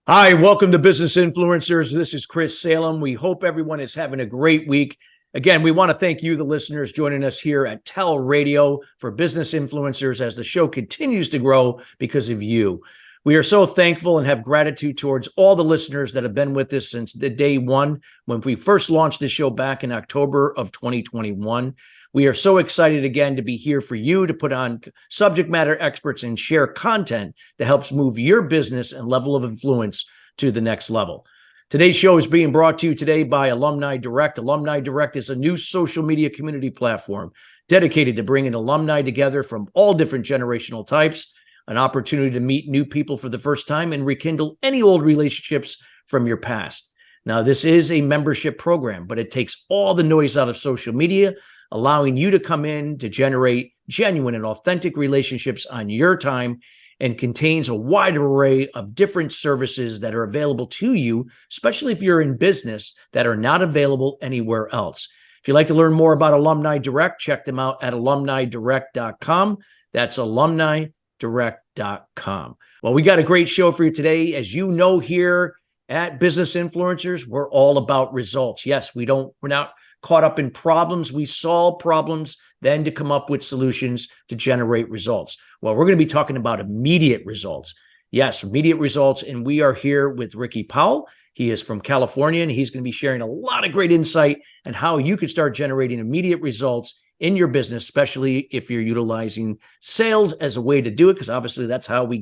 Hi, welcome to Business Influencers. This is Chris Salem. We hope everyone is having a great week. Again, we want to thank you, the listeners, joining us here at TALRadio for Business Influencers as the show continues to grow because of you. We are so thankful and have gratitude towards all the listeners that have been with us since the day one when we first launched this show back in October of 2021. We are so excited again to be here for you to put on subject matter experts and share content that helps move your business and level of influence to the next level. Today's show is being brought to you today by Alumni Direct. Alumni Direct is a new social media community platform dedicated to bringing alumni together from all different generational types, an opportunity to meet new people for the first time and rekindle any old relationships from your past. Now, this is a membership program, but it takes all the noise out of social media, allowing you to come in to generate genuine and authentic relationships on your time, and contains a wide array of different services that are available to you, especially if you're in business, that are not available anywhere else. If you'd like to learn more about Alumni Direct, check them out at alumnidirect.com. That's alumnidirect.com. Well, we got a great show for you today. As you know, here at Business Influencers, we're all about results. Yes, we're not caught up in problems. We solve problems, then to come up with solutions to generate results. Well, we're going to be talking about immediate results. Yes, immediate results. And we are here with Ricky Powell. He is from California, and he's going to be sharing a lot of great insight on how you can start generating immediate results in your business, especially if you're utilizing sales as a way to do it, because obviously that's how we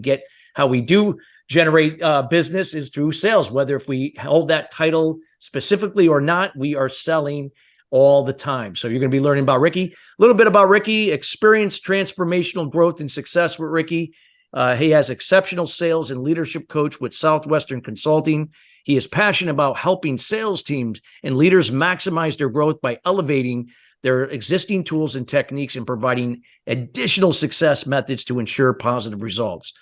do generate business is through sales. Whether if we hold that title specifically or not, we are selling all the time. So you're going to be learning about Ricky, a little bit about Ricky, experienced transformational growth and success with Ricky. He has exceptional sales and leadership coach with Southwestern Consulting. He is passionate about helping sales teams and leaders maximize their growth by elevating their existing tools and techniques and providing additional success methods to ensure positive results.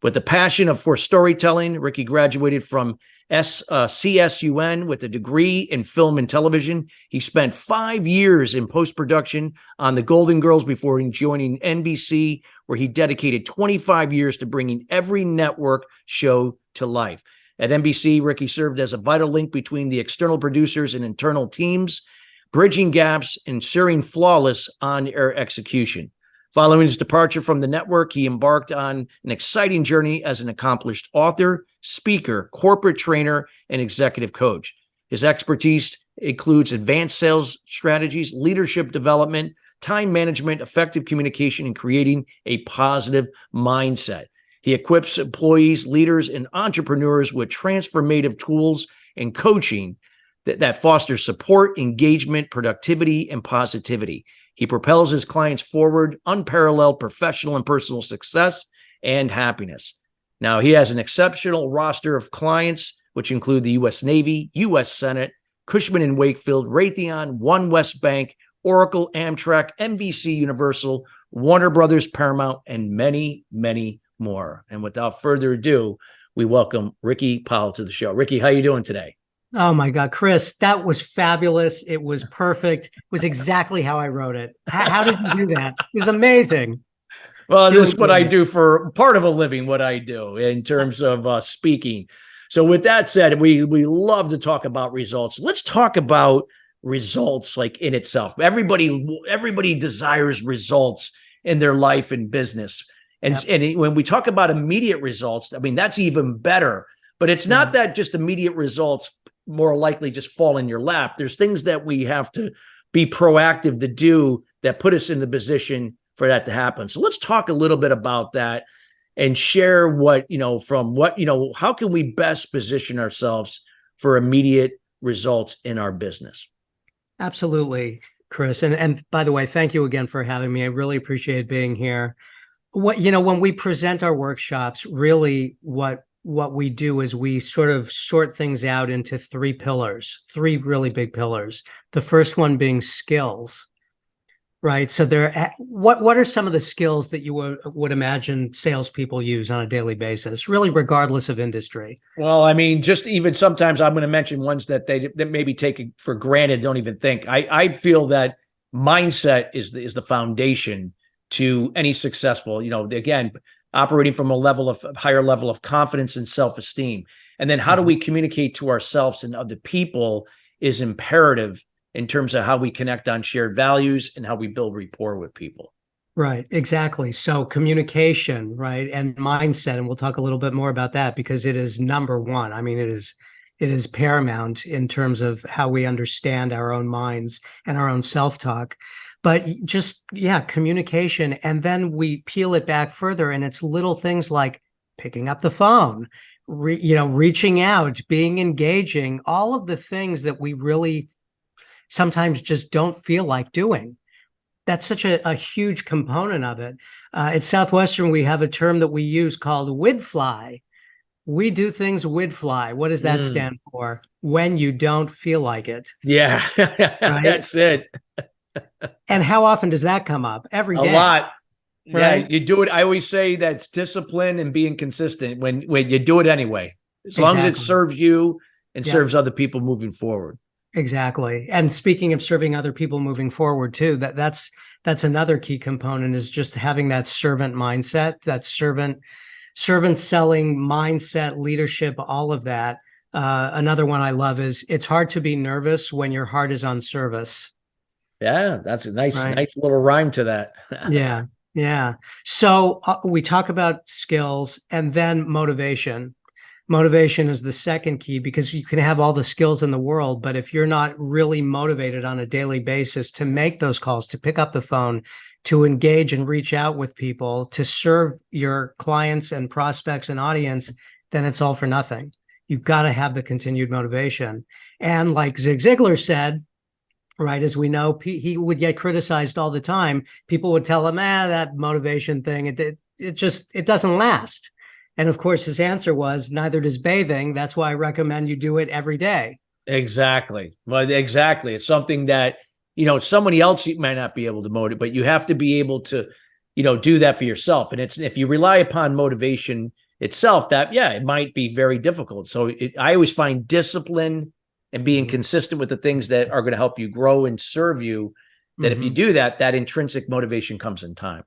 With a passion for storytelling, Ricky graduated from CSUN with a degree in film and television. He spent 5 years in post-production on The Golden Girls before joining NBC, where he dedicated 25 years to bringing every network show to life. At NBC, Ricky served as a vital link between the external producers and internal teams, bridging gaps, ensuring flawless on-air execution. Following his departure from the network, he embarked on an exciting journey as an accomplished author, speaker, corporate trainer, and executive coach. His expertise includes advanced sales strategies, leadership development, time management, effective communication, and creating a positive mindset. He equips employees, leaders, and entrepreneurs with transformative tools and coaching that foster support, engagement, productivity, and positivity. He propels his clients forward, unparalleled professional and personal success and happiness. Now, he has an exceptional roster of clients, which include the U.S. Navy, U.S. Senate, Cushman & Wakefield, Raytheon, One West Bank, Oracle, Amtrak, NBC Universal, Warner Brothers, Paramount, and many, many more. And without further ado, we welcome Ricky Powell to the show. Ricky, how are you doing today? Oh my God, Chris, that was fabulous. It was perfect. It was exactly how I wrote it. How did you do that? It was amazing. Well, this is what I do for part of a living, what I do in terms of speaking. So with that said, we love to talk about results. Let's talk about results like in itself. Everybody desires results in their life and business. And, Yep. and when we talk about immediate results, I mean, that's even better. But it's not that just immediate results more likely just fall in your lap. There's things that we have to be proactive to do that put us in the position for that to happen. So let's talk a little bit about that and share how can we best position ourselves for immediate results in our business? Absolutely, Chris. And by the way, thank you again for having me. I really appreciate being here. When we present our workshops, really what we do is we sort of sort things out into three really big pillars. The first one being skills, right? So what are some of the skills that you would imagine salespeople use on a daily basis, really regardless of industry? Well, I mean, just even sometimes I'm going to mention ones that that maybe take for granted, don't even think. I feel that mindset is the foundation to any successful, again, operating from a higher level of confidence and self-esteem. And then how do we communicate to ourselves and other people is imperative in terms of how we connect on shared values and how we build rapport with people. Right, exactly. So communication, right, and mindset, and we'll talk a little bit more about that because it is number one. I mean, it is paramount in terms of how we understand our own minds and our own self-talk. But just, yeah, communication. And then we peel it back further, and it's little things like picking up the phone, reaching out, being engaging, all of the things that we really sometimes just don't feel like doing. That's such a huge component of it. At Southwestern, we have a term that we use called WIDFLY. We do things WIDFLY. What does that stand for? When you don't feel like it. Yeah, right? That's it. And how often does that come up? Every day. A lot. Right? Yeah, you do it. I always say that's discipline and being consistent when you do it anyway, as long as it serves you and serves other people moving forward. Exactly. And speaking of serving other people moving forward too, that's another key component, is just having that servant mindset, that servant selling mindset, leadership, all of that. Another one I love is it's hard to be nervous when your heart is on service. Yeah, that's a nice little rhyme to that. Yeah. Yeah. So we talk about skills and then motivation. Motivation is the second key, because you can have all the skills in the world, but if you're not really motivated on a daily basis to make those calls, to pick up the phone, to engage and reach out with people, to serve your clients and prospects and audience, then it's all for nothing. You've got to have the continued motivation. And like Zig Ziglar said, right, as we know, he would get criticized all the time. People would tell him, that motivation thing, it doesn't last. And of course, his answer was, neither does bathing. That's why I recommend you do it every day. Exactly. Well, exactly. It's something that, somebody else might not be able to motivate, but you have to be able to, do that for yourself. And if you rely upon motivation itself, it might be very difficult. So I always find discipline and being consistent with the things that are going to help you grow and serve you, that if you do that, that intrinsic motivation comes in time.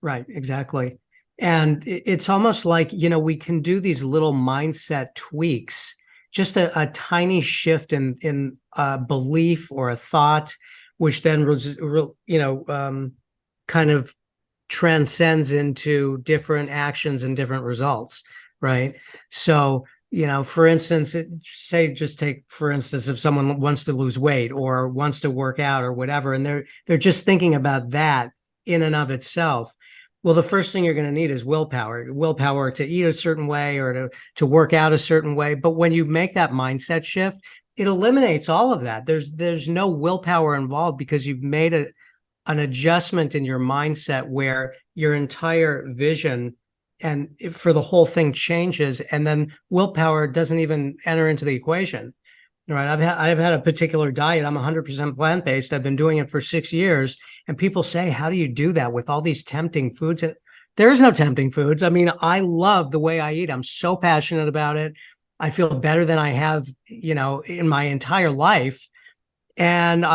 Right. Exactly. And it's almost like, we can do these little mindset tweaks, just a tiny shift in a belief or a thought, which then, kind of transcends into different actions and different results. Right. So, for instance, for instance, if someone wants to lose weight or wants to work out or whatever, and they're just thinking about that in and of itself. Well, the first thing you're going to need is willpower to eat a certain way or to work out a certain way. But when you make that mindset shift, it eliminates all of that. There's no willpower involved, because you've made an adjustment in your mindset where your entire vision and for the whole thing changes, and then willpower doesn't even enter into the equation. Right. I've had a particular diet. I'm 100% plant-based. I've been doing it for 6 years. And people say, how do you do that with all these tempting foods? There is no tempting foods. I mean, I love the way I eat. I'm so passionate about it. I feel better than I have, in my entire life. And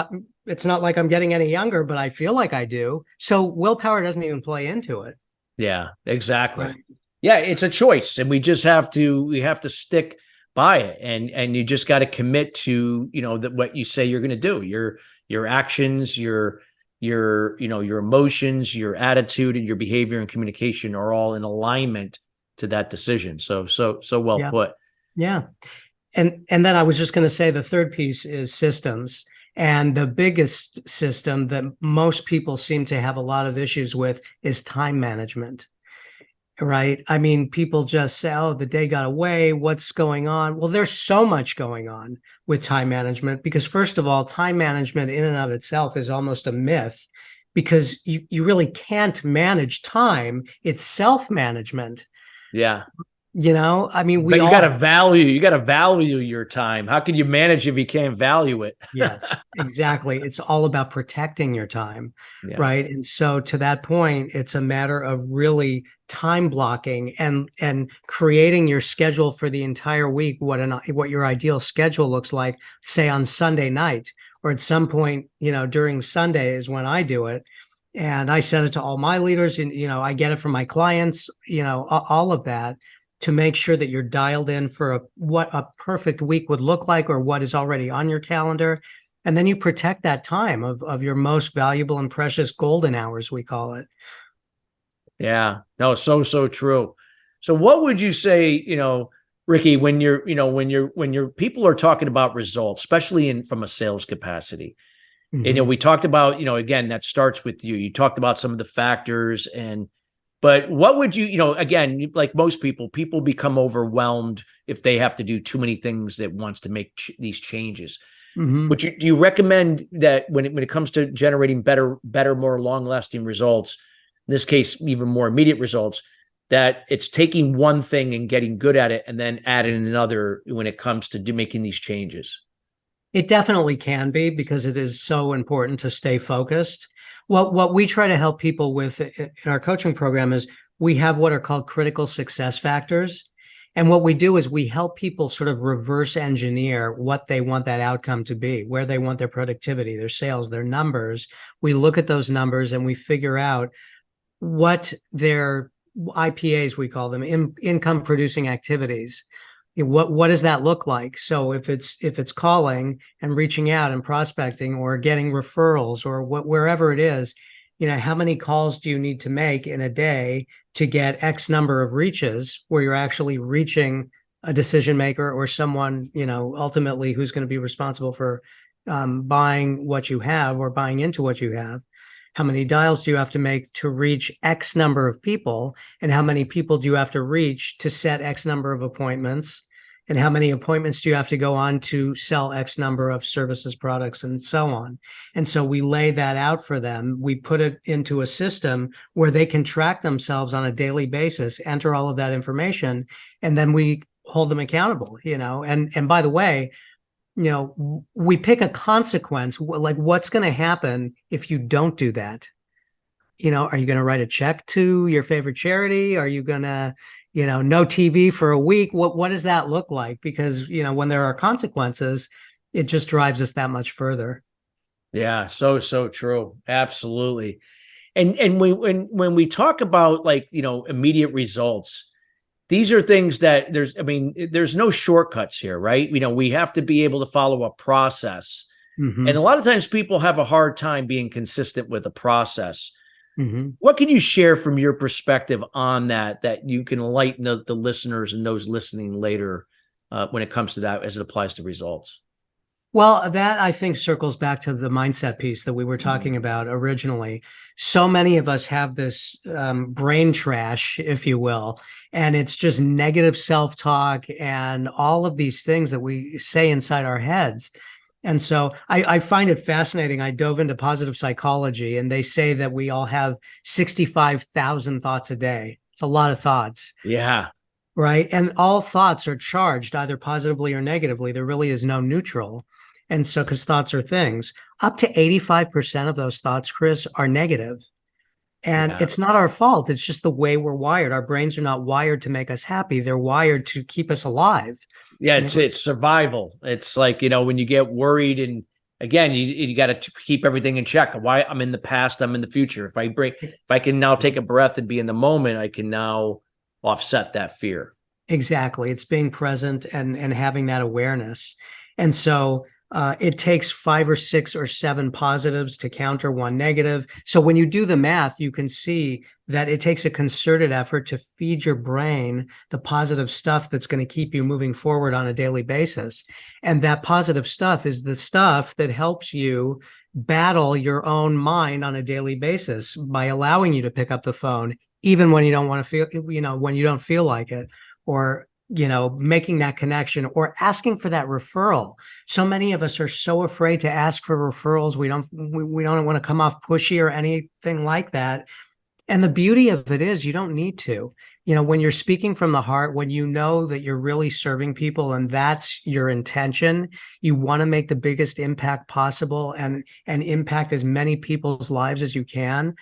it's not like I'm getting any younger, but I feel like I do. So willpower doesn't even play into it. Yeah, exactly. Right. Yeah, it's a choice. And we have to stick by it, and you just got to commit to what you say you're going to do. Your actions, your emotions, your attitude, and your behavior and communication are all in alignment to that decision. So well put. Yeah. And then I was just going to say the third piece is systems. And the biggest system that most people seem to have a lot of issues with is time management. Right. I mean, people just say, the day got away. What's going on? Well, there's so much going on with time management, because first of all, time management in and of itself is almost a myth, because you really can't manage time. It's self-management. Yeah. I mean, you got to value your time. How can you manage if you can't value it? Yes, exactly. It's all about protecting your time. Yeah. Right. And so to that point, it's a matter of really time blocking and creating your schedule for the entire week, what your ideal schedule looks like, say on Sunday night, or at some point, during Sunday is when I do it. And I send it to all my leaders, and I get it from my clients, all of that, to make sure that you're dialed in for what a perfect week would look like, or what is already on your calendar. And then you protect that time of your most valuable and precious golden hours, we call it. Yeah, no, so true. So what would you say, Ricky, when your people are talking about results, especially from a sales capacity? Mm-hmm. We talked about, again, that starts with you. You talked about some of the factors, but what would you, again, like most people become overwhelmed if they have to do too many things at once to make these changes. Mm-hmm. Do you recommend that when it comes to generating better, more long-lasting results, in this case, even more immediate results, that it's taking one thing and getting good at it and then adding another when it comes to making these changes? It definitely can be, because it is so important to stay focused. What we try to help people with in our coaching program is we have what are called critical success factors. And what we do is we help people sort of reverse engineer what they want that outcome to be, where they want their productivity, their sales, their numbers. We look at those numbers and we figure out what their IPAs, we call them, income producing activities. What does that look like? So if it's calling and reaching out and prospecting, or getting referrals, or wherever it is, how many calls do you need to make in a day to get X number of reaches, where you're actually reaching a decision maker, or someone, ultimately, who's going to be responsible for buying what you have, or buying into what you have? How many dials do you have to make to reach X number of people? And how many people do you have to reach to set X number of appointments? And how many appointments do you have to go on to sell X number of services, products, and so on? And so we lay that out for them. We put it into a system where they can track themselves on a daily basis, enter all of that information, and then we hold them accountable, and by the way, we pick a consequence, like what's going to happen if you don't do that. Are you going to write a check to your favorite charity? Are you going to, no TV for a week? What does that look like? Because, when there are consequences, it just drives us that much further. Yeah, so true. Absolutely. And when we talk about, like, immediate results, these are things that there's no shortcuts here, right? We have to be able to follow a process. Mm-hmm. And a lot of times people have a hard time being consistent with a process. Mm-hmm. What can you share from your perspective on that you can enlighten the listeners and those listening later when it comes to that, as it applies to results? Well, that, I think, circles back to the mindset piece that we were talking about originally. So many of us have this brain trash, if you will, and it's just negative self-talk and all of these things that we say inside our heads. And so I find it fascinating. I dove into positive psychology, and they say that we all have 65,000 thoughts a day. It's a lot of thoughts. Yeah. Right. And all thoughts are charged either positively or negatively. There really is no neutral. And so, because thoughts are things, up to 85% of those thoughts, Chris, are negative. And it's not our fault. It's just the way we're wired. Our brains are not wired to make us happy. They're wired to keep us alive. Yeah, it's survival. It's like, when you get worried, and again, you got to keep everything in check. Why? I'm in the past, I'm in the future. If I can now take a breath and be in the moment, I can now offset that fear. Exactly. It's being present and having that awareness. And so it takes 5 or 6 or 7 positives to counter one negative. So when you do the math, you can see that it takes a concerted effort to feed your brain the positive stuff that's going to keep you moving forward on a daily basis. And that positive stuff is the stuff that helps you battle your own mind on a daily basis by allowing you to pick up the phone, even when you don't want to feel, when you don't feel like it, or making that connection, or asking for that referral. So many of us are so afraid to ask for referrals. We don't want to come off pushy or anything like that. And the beauty of it is, you don't need to. When you're speaking from the heart, when you know that you're really serving people and that's your intention, you want to make the biggest impact possible and impact as many people's lives as you can.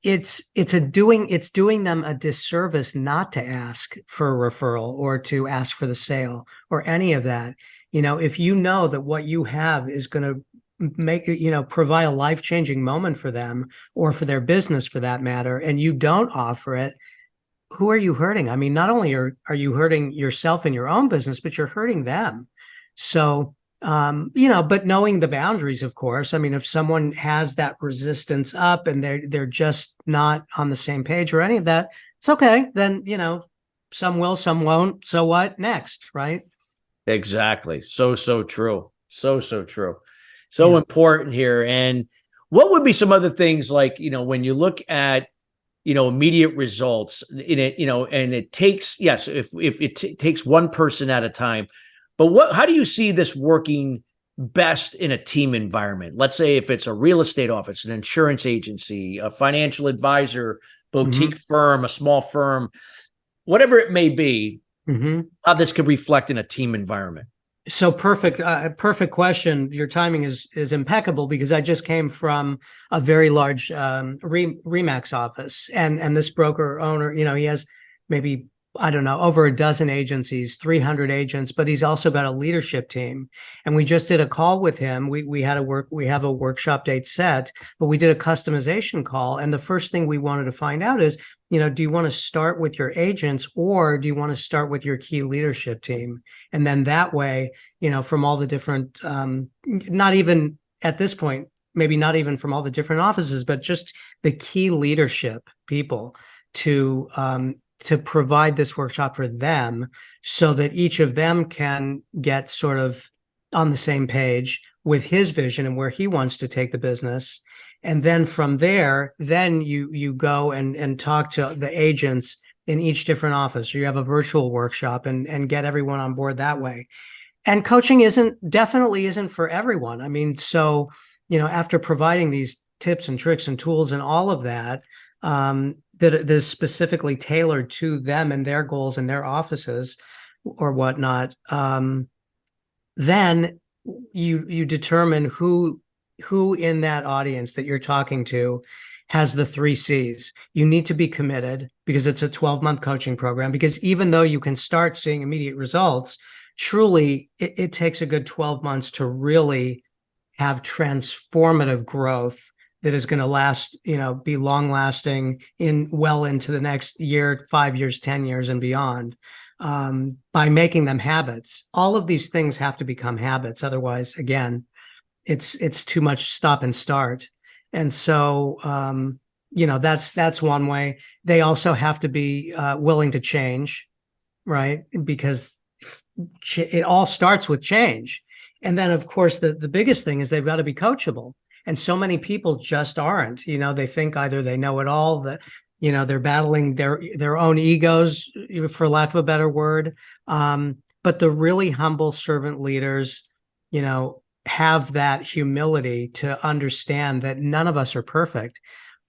It's doing them a disservice not to ask for a referral, or to ask for the sale, or any of that. If you know that what you have is going to provide a life-changing moment for them or for their business for that matter, and you don't offer it, who are you hurting? I mean, not only are you hurting yourself in your own business, but you're hurting them. So, but knowing the boundaries, of course. I mean, if someone has that resistance up and they're just not on the same page or any of that, it's okay. Then, some will, some won't. So what next, right? Exactly. So true. So true. So important here. And what would be some other things like, when you look at, immediate results in it, and it takes, yes, if it takes one person at a time, but how do you see this working best in a team environment? Let's say if it's a real estate office, an insurance agency, a financial advisor, boutique firm, a small firm, whatever it may be, how this could reflect in a team environment. So perfect question. Your timing is impeccable because I just came from a very large Remax office, and this broker owner, he has maybe, I don't know, over a dozen agencies, 300 agents, but he's also got a leadership team. And we just did a call with him. We have a workshop date set, but we did a customization call. And the first thing we wanted to find out is, do you want to start with your agents or do you want to start with your key leadership team? And then that way, from all the different, not even at this point, maybe not even from all the different offices, but just the key leadership people to provide this workshop for them so that each of them can get sort of on the same page with his vision and where he wants to take the business. And then from there, then you go and talk to the agents in each different office, or you have a virtual workshop and get everyone on board that way. And coaching definitely isn't for everyone. I mean, so, after providing these tips and tricks and tools and all of that, that is specifically tailored to them and their goals and their offices or whatnot, then you determine who in that audience that you're talking to has the 3 C's. You need to be committed because it's a 12-month coaching program, because even though you can start seeing immediate results, truly it takes a good 12 months to really have transformative growth that is going to last, be long lasting well into the next year, 5 years, 10 years and beyond, by making them habits. All of these things have to become habits. Otherwise, again, it's too much stop and start. And so, that's one way. They also have to be willing to change, right? Because it all starts with change. And then, of course, the biggest thing is they've got to be coachable. And so many people just aren't. They think either they know it all, that they're battling their own egos, for lack of a better word. But the really humble servant leaders, have that humility to understand that none of us are perfect.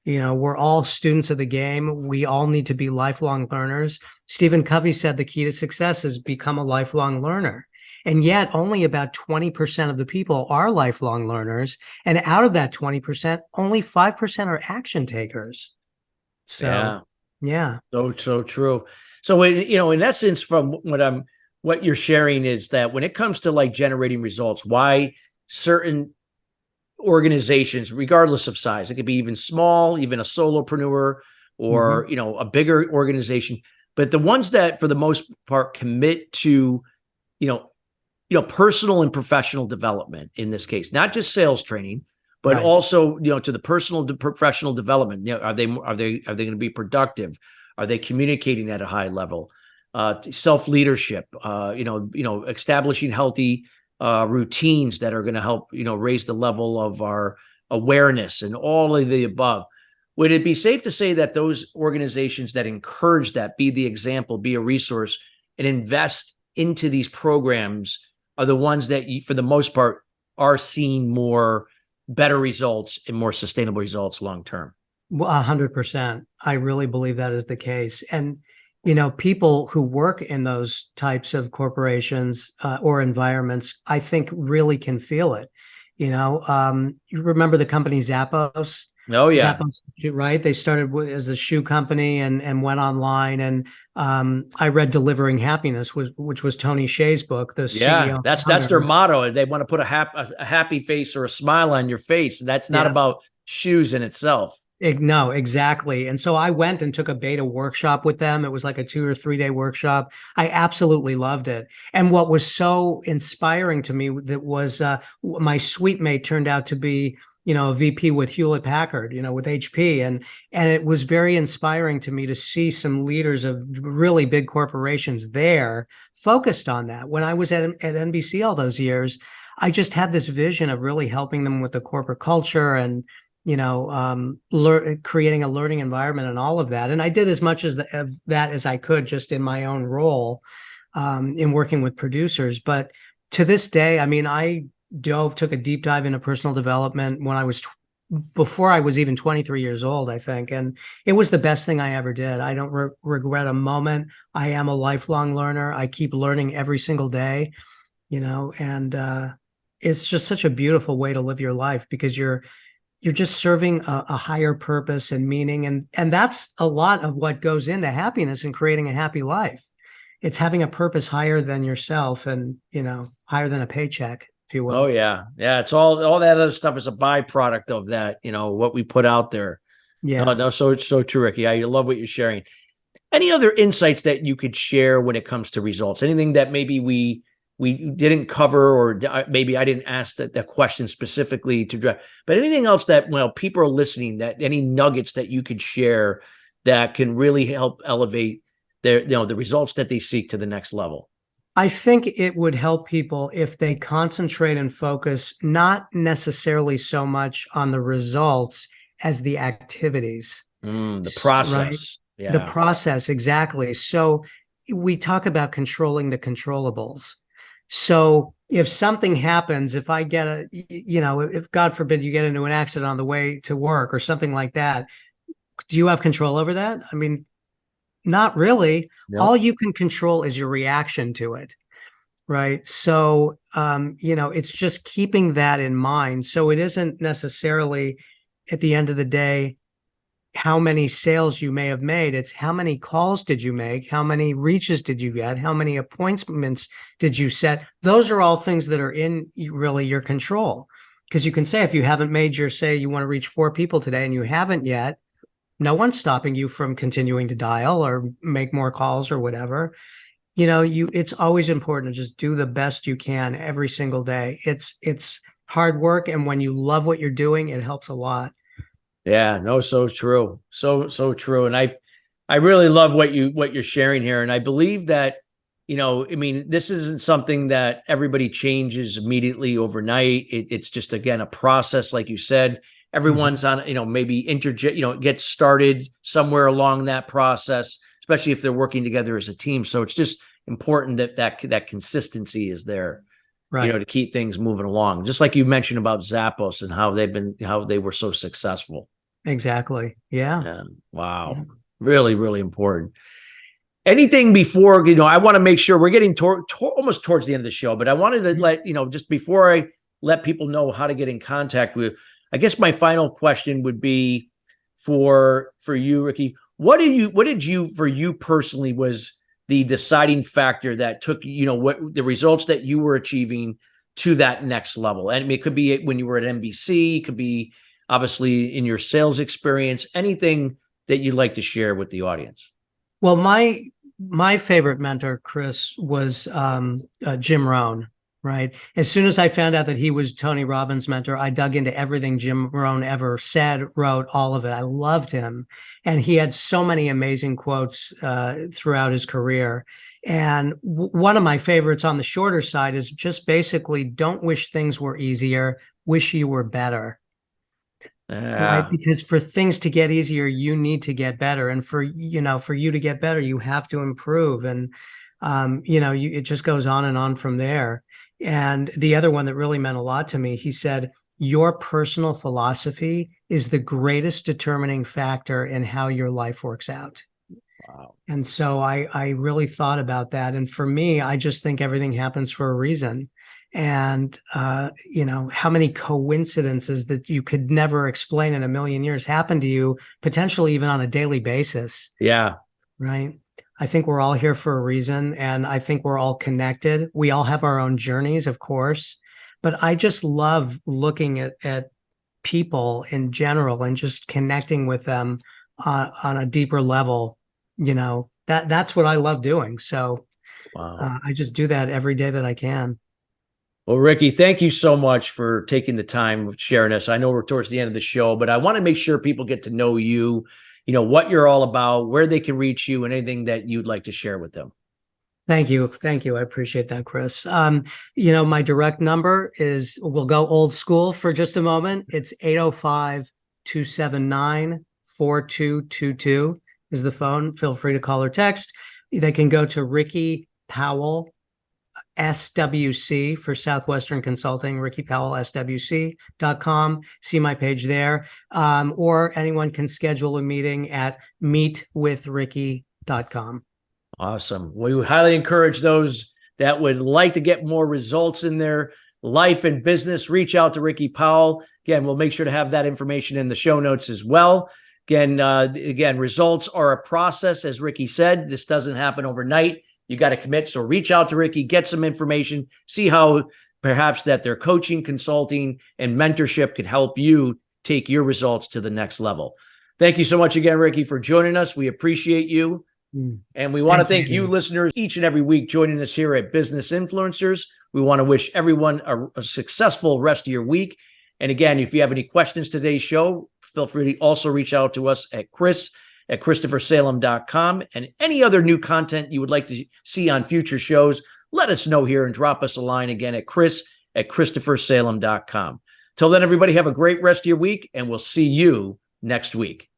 We're all students of the game. We all need to be lifelong learners. Stephen Covey said the key to success is become a lifelong learner. And yet only about 20% of the people are lifelong learners. And out of that 20%, only 5% are action takers. So, yeah. So true. So, in essence, from what you're sharing is that when it comes to like generating results, why certain organizations, regardless of size, it could be even small, even a solopreneur or, a bigger organization, but the ones that for the most part commit to, personal and professional development in this case, not just sales training, but also, to the personal to professional development. Are they going to be productive? Are they communicating at a high level? Self-leadership, establishing healthy routines that are going to help, raise the level of our awareness and all of the above. Would it be safe to say that those organizations that encourage that, be the example, be a resource, and invest into these programs are the ones that, for the most part, are seeing better results and more sustainable results long term? 100%. I really believe that is the case. And people who work in those types of corporations or environments, I think really can feel it. You remember the company Zappos? Oh yeah. Zappos, right? They started as a shoe company and went online. And I read Delivering Happiness, which was Tony Hsieh's book, the Yeah, CEO and that's their founder. motto. They want to put a happy face or a smile on your face. That's not Yeah. about shoes in itself. No, exactly. And so I went and took a beta workshop with them. It was like a 2 or 3 day workshop. I absolutely loved it. And what was so inspiring to me that was my suite mate turned out to be, a VP with Hewlett Packard, with HP. And it was very inspiring to me to see some leaders of really big corporations there focused on that. When I was at NBC all those years, I just had this vision of really helping them with the corporate culture and creating a learning environment and all of that. And I did as much of that as I could just in my own role in working with producers. But to this day, I mean, I took a deep dive into personal development when before I was even 23 years old, I think. And it was the best thing I ever did. I don't regret a moment. I am a lifelong learner. I keep learning every single day, and it's just such a beautiful way to live your life because you're just serving a higher purpose and meaning. And that's a lot of what goes into happiness and creating a happy life. It's having a purpose higher than yourself and, higher than a paycheck, if you Oh will. yeah. Yeah. It's all that other stuff is a byproduct of that, what we put out there. No, Yeah. no, so true, Ricky. I love what you're sharing. Any other insights that you could share when it comes to results? Anything that maybe we didn't cover, or maybe I didn't ask that question specifically but anything else that, people are listening, that any nuggets that you could share that can really help elevate the results that they seek to the next level? I think it would help people if they concentrate and focus not necessarily so much on the results as the activities, The right? process. The Yeah. process, exactly. So we talk about controlling the controllables. So if something happens, if I get if God forbid you get into an accident on the way to work or something like that, do you have control over that? I mean, not really. All Nope. you can control is your reaction to it. Right. So, it's just keeping that in mind. So it isn't necessarily at the end of the day how many sales you may have made. It's how many calls did you make? How many reaches did you get? How many appointments did you set? Those are all things that are in really your control. Because you can say, if you haven't made say you want to reach 4 people today and you haven't yet, no one's stopping you from continuing to dial or make more calls or whatever. It's always important to just do the best you can every single day. It's hard work, and when you love what you're doing, it helps a lot. Yeah, no, so true. So true. And I really love what you're sharing here. And I believe that, I mean, this isn't something that everybody changes immediately overnight. It's just, again, a process, like you said. Everyone's on, maybe gets started somewhere along that process, especially if they're working together as a team. So it's just important that consistency is there, Right. to keep things moving along. Just like you mentioned about Zappos and how they were so successful. Exactly. Yeah. Yeah. Yeah. Wow. Really, really important. Anything before, I want to make sure we're getting almost towards the end of the show, but I wanted to let, just before I let people know how to get in contact with, I guess my final question would be for you, Ricky. What did you, for you personally, was the deciding factor that took, what the results that you were achieving to that next level? And I mean, it could be when you were at NBC, it could be obviously in your sales experience, anything that you'd like to share with the audience. Well, my favorite mentor, Chris, was Jim Rohn. Right. As soon as I found out that he was Tony Robbins' mentor, I dug into everything Jim Rohn ever said, wrote, all of it. I loved him. And he had so many amazing quotes throughout his career. And one of my favorites on the shorter side is just basically, don't wish things were easier, wish you were better. Right. Yeah. Because for things to get easier, you need to get better. And for you to get better, you have to improve. And, it just goes on and on from there. And the other one that really meant a lot to me, he said, your personal philosophy is the greatest determining factor in how your life works out. Wow. And so I really thought about that. And for me, I just think everything happens for a reason. And, how many coincidences that you could never explain in a million years happen to you, potentially even on a daily basis. Yeah. Right. I think we're all here for a reason, and I think we're all connected. We all have our own journeys, of course, but I just love looking at people in general and just connecting with them on a deeper level. That's what I love doing. So Wow. I just do that every day that I can. Well, Ricky, thank you so much for taking the time sharing us. I know we're towards the end of the show, but I want to make sure people get to know you, what you're all about, where they can reach you, and anything that you'd like to share with them. Thank you. Thank you. I appreciate that, Chris. My direct number is, we'll go old school for just a moment. It's 805-279-4222 is the phone. Feel free to call or text. They can go to Ricky Powell, SWC for Southwestern Consulting, rickypowellswc.com. See my page there. Or anyone can schedule a meeting at meetwithricky.com. Awesome. We highly encourage those that would like to get more results in their life and business. Reach out to Ricky Powell. Again, we'll make sure to have that information in the show notes as well. Again, results are a process, as Ricky said. This doesn't happen overnight. You got to commit. So reach out to Ricky, get some information, see how perhaps that their coaching, consulting, and mentorship could help you take your results to the next level. Thank you so much again, Ricky, for joining us. We appreciate you. And we want to thank you, listeners, each and every week joining us here at Business Influencers. We want to wish everyone a successful rest of your week. And again, if you have any questions today's show, feel free to also reach out to us at Chris@ChristopherSalem.com. And any other new content you would like to see on future shows, let us know here and drop us a line again at Chris@ChristopherSalem.com. Till then, everybody, have a great rest of your week, and we'll see you next week.